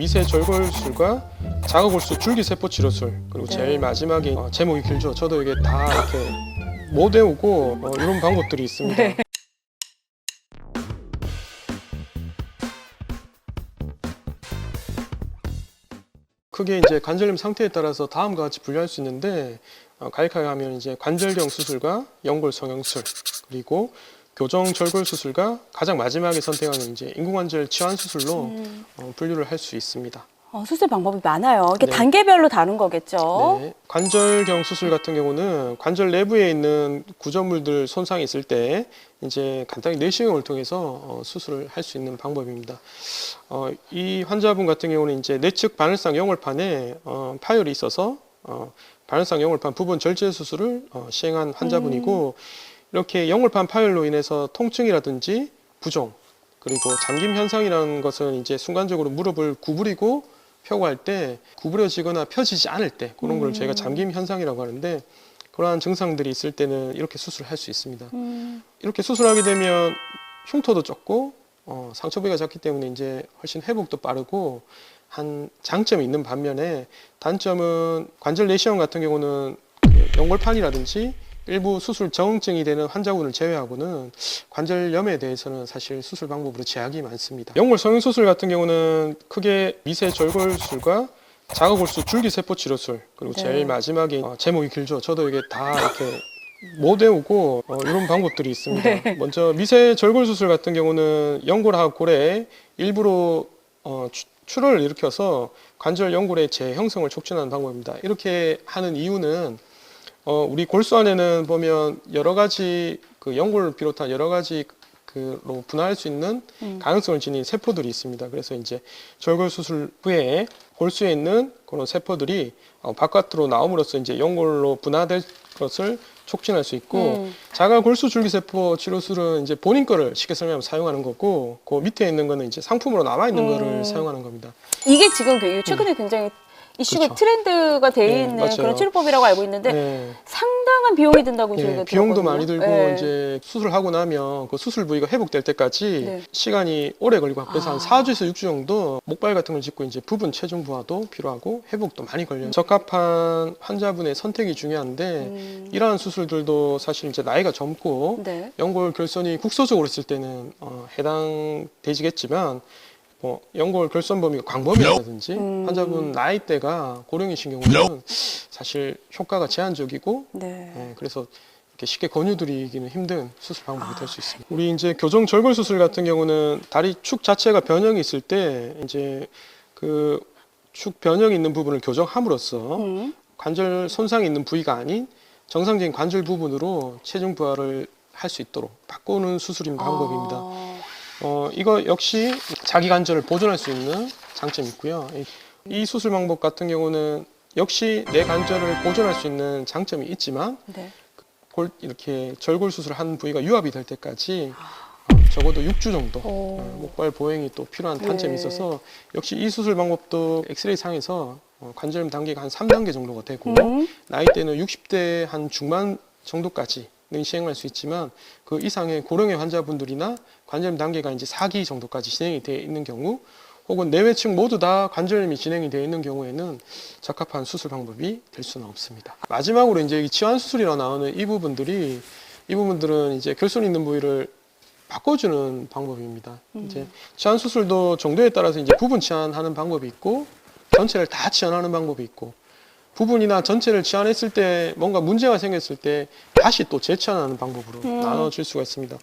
미세 절골술과 자가골수 줄기세포 치료술, 그리고 제일 마지막에 제목이 길죠. 저도 이게 다 이렇게 못 외우고 이런 방법들이 있습니다. 네. 크게 이제 관절염 상태에 따라서 다음과 같이 분류할 수 있는데, 간략하게 하면 이제 관절경 수술과 연골 성형술, 그리고 교정 절골 수술과 가장 마지막에 선택하는 이제 인공관절 치환 수술로 분류를 할 수 있습니다. 수술 방법이 많아요. 이게 네. 단계별로 다른 거겠죠? 네. 관절경 수술 같은 경우는 관절 내부에 있는 구조물들 손상이 있을 때 이제 간단히 내시경을 통해서 수술을 할 수 있는 방법입니다. 이 환자분 같은 경우는 이제 내측 바늘상 영월판에 파열이 있어서 바늘상 영월판 부분 절제 수술을 시행한 환자분이고, 이렇게 영월판 파열로 인해서 통증이라든지 부종, 그리고 잠김 현상이라는 것은 이제 순간적으로 무릎을 구부리고 펴고 할 때 구부려지거나 펴지지 않을 때, 그런 걸 저희가 잠김 현상이라고 하는데, 그러한 증상들이 있을 때는 이렇게 수술을 할 수 있습니다. 이렇게 수술하게 되면 흉터도 적고 상처 부위가 작기 때문에 이제 훨씬 회복도 빠르고 한 장점이 있는 반면에, 단점은 관절 내시경 같은 경우는 연골판이라든지 일부 수술 저응증이 되는 환자분을 제외하고는 관절염에 대해서는 사실 수술 방법으로 제약이 많습니다. 연골 성형수술 같은 경우는 크게 미세 절골술과 자가골수 줄기세포 치료술, 그리고 제일 마지막에 제목이 길죠. 저도 이게 다 이렇게 못 외우고 이런 방법들이 있습니다. 먼저 미세 절골 수술 같은 경우는 연골하고 골에 일부러 출혈을 일으켜서 관절 연골의 재형성을 촉진하는 방법입니다. 이렇게 하는 이유는 우리 골수 안에는 보면 여러 가지 그 연골을 비롯한 여러 가지 그로 분할할 수 있는 가능성을 지닌 세포들이 있습니다. 그래서 이제 절골 수술 후에 골수에 있는 그런 세포들이 바깥으로 나옴으로써 이제 연골로 분화될 것을 촉진할 수 있고, 자가 골수 줄기세포 치료술은 이제 본인 거를 쉽게 설명하면 사용하는 거고, 그 밑에 있는 거는 이제 상품으로 남아 있는 거를 사용하는 겁니다. 이게 지금 최근에 굉장히 이슈가 그렇죠. 트렌드가 돼 있는 맞아요. 그런 치료법이라고 알고 있는데 상당한 비용이 든다고 저희가 비용도 들었거든요. 많이 들고 이제 수술하고 나면 그 수술 부위가 회복될 때까지 시간이 오래 걸리고, 그래서 한 4주에서 6주 정도 목발 같은 걸 짚고 이제 부분 체중 부하도 필요하고 회복도 많이 걸려요. 적합한 환자분의 선택이 중요한데, 이러한 수술들도 사실 이제 나이가 젊고 연골 결손이 국소적으로 있을 때는 해당되지겠지만, 연골 결손 범위가 광범위하다든지 환자분 나이대가 고령이신 경우는 사실 효과가 제한적이고, 그래서 이렇게 쉽게 권유드리기는 힘든 수술 방법이 될 수 있습니다. 우리 이제 교정 절골 수술 같은 경우는 다리 축 자체가 변형이 있을 때 이제 그 축 변형이 있는 부분을 교정함으로써 관절 손상이 있는 부위가 아닌 정상적인 관절 부분으로 체중 부하를 할 수 있도록 바꾸는 수술인 방법입니다. 이거 역시 자기 관절을 보존할 수 있는 장점이 있고요. 이 수술 방법 같은 경우는 역시 내 관절을 보존할 수 있는 장점이 있지만, 이렇게 절골 수술을 한 부위가 유압이 될 때까지 적어도 6주 정도 목발 보행이 또 필요한 단점이 있어서, 역시 이 수술 방법도 엑스레이 상에서 관절염 단계가 한 3단계 정도가 되고, 나이대는 60대 한 중반 정도까지 시행할 수 있지만, 그 이상의 고령의 환자분들이나 관절염 단계가 이제 4기 정도까지 진행이 되어 있는 경우, 혹은 내외측 모두 다 관절염이 진행이 되어 있는 경우에는 적합한 수술 방법이 될 수는 없습니다. 마지막으로 이제 치환 수술이라 나오는 이 부분들은 이제 결손 있는 부위를 바꿔주는 방법입니다. 이제 치환 수술도 정도에 따라서 이제 부분 치환하는 방법이 있고, 전체를 다 치환하는 방법이 있고, 부분이나 전체를 치환했을 때 뭔가 문제가 생겼을 때 다시 또 재치환하는 방법으로 나눠질 수가 있습니다.